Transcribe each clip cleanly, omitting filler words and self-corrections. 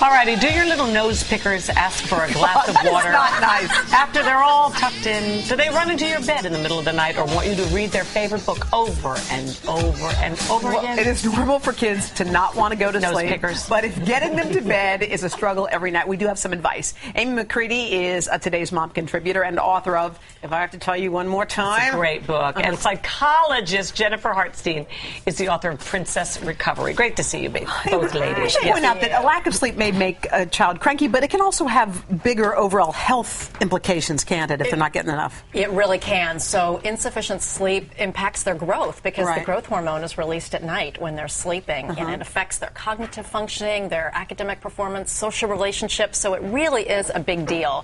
All righty, do your little nose pickers ask for a glass of water? Not nice. After they're all tucked in, do they run into your bed in the middle of the night or want you to read their favorite book over and over and over again? It is normal for kids to not want to go to Nose sleep, pickers. but if getting them to bed is a struggle every night, we do have some advice. AMY McCREADY is today's mom contributor and author of, if I have to tell you one more time. It's a great book. And psychologist Jennifer Hartstein is the author of Princess Recovery. Great to see you, both ladies. I should point out that a lack of sleep may make a child cranky, but it can also have bigger overall health implications, can't it, if they're not getting enough? It really can. So insufficient sleep impacts their growth because the growth hormone is released at night when they're sleeping, and it affects their cognitive functioning, their academic performance, social relationships. So it really is a big deal.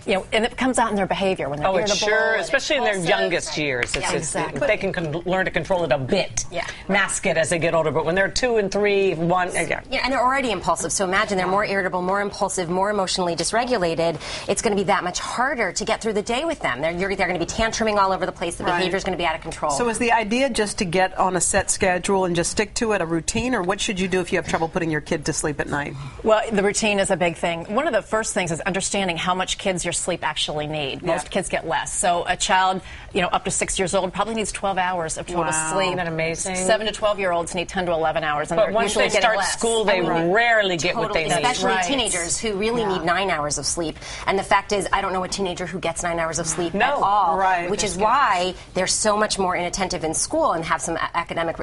You know, and it comes out in their behavior when they're irritable. Sure, especially in their youngest years. Exactly. They can learn to control it a bit, mask it as they get older. But when they're 2 and 3, 1, yeah, and they're already impulsive. So imagine they're more irritable, more impulsive, more emotionally dysregulated. It's going to be that much harder to get through the day with them. They're going to be tantruming all over the place. The behavior is going to be out of control. So is the idea just to get on a set schedule and just stick to it, a routine, or what should you do if you have trouble putting your kid to sleep at night? Well, the routine is a big thing. One of the first things is understanding how much kids your sleep actually need. Most kids get less. So a child, you know, up to 6 years old probably needs 12 hours of total sleep. Isn't that amazing? 7 to 12-year-olds need 10 to 11 hours. And but once they start school, they rarely get what they need. Especially teenagers who really need 9 hours of sleep. And the fact is, I don't know a teenager who gets 9 hours of sleep at all. Which is why they're so much more inattentive in school and have some academic,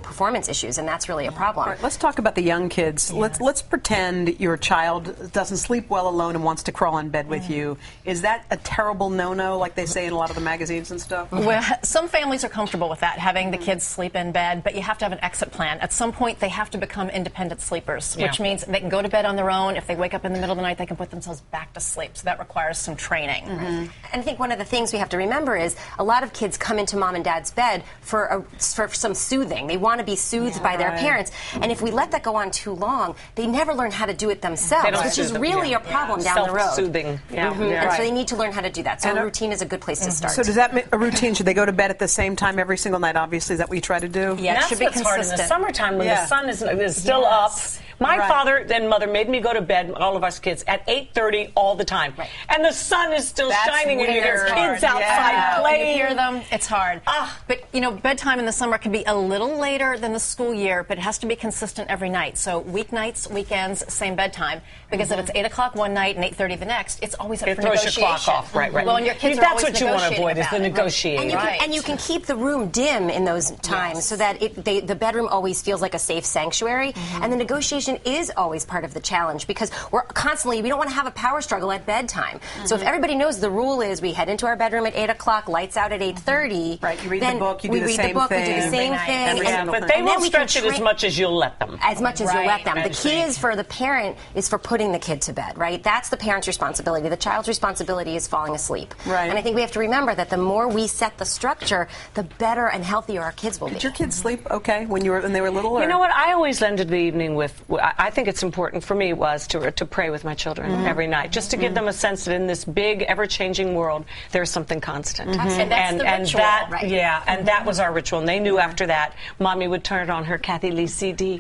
performance issues, and that's really a problem. Right, let's talk about the young kids. Let's pretend your child doesn't sleep well alone and wants to crawl in bed with you. Is that a terrible no-no, like they say in a lot of the magazines and stuff? Well, some families are comfortable with that, having the kids sleep in bed, but you have to have an exit plan. At some point, they have to become independent sleepers, which means they can go to bed on their own. If they wake up in the middle of the night, they can put themselves back to sleep. So that requires some training. And I think one of the things we have to remember is a lot of kids come into mom and dad's bed for some soothing. They want to be soothed by their parents. And if we let that go on too long, they never learn how to do it themselves, which is really a problem down the road. Self-soothing. And so they need to learn how to do that. So a routine is a good place to start. So does that mean a routine? Should they go to bed at the same time every single night? Obviously, is that what you try to do? Yeah, it should be hard in the summertime when the sun is still up. My father and mother made me go to bed, all of us kids, at 8:30 all the time. And the sun is still shining and you hear kids outside playing. You hear them, it's hard. But, bedtime in the summer can be a little later than the school year, but it has to be consistent every night. So weeknights, weekends, same bedtime. Because if it's 8 o'clock one night and 8:30 the next, it's always up for negotiation. It throws your clock off, right. Well, and your kids That's what you want to avoid, is the negotiating. And you can keep the room dim in those times so that the bedroom always feels like a safe sanctuary. And the negotiation is always part of the challenge because we don't want to have a power struggle at bedtime. So if everybody knows the rule is we head into our bedroom at 8 o'clock, lights out at 8:30. Right, you read the book, you do the same thing. We do the same thing. But they won't stretch it as much as you'll let them. As much as you'll let them. The key is for the parent is for putting the kid to bed, right? That's the parent's responsibility. The child's responsibility is falling asleep. Right. And I think we have to remember that the more we set the structure, the better and healthier our kids will be. Did your kids sleep okay when they were little? Or? You know what? I always ended the evening with, I think it's important for me was to pray with my children every night, just to give them a sense that in this big, ever-changing world, there's something constant. And that's the ritual, right? Yeah, and that was our ritual. And they knew after that, Mommy would turn on her Kathy Lee CD.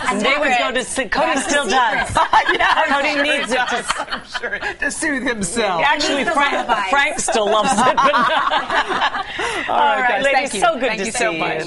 And they would go to sleep. Cody still does. Cody needs it to soothe himself. Actually, Frank still loves it. All right, ladies, so good to see you.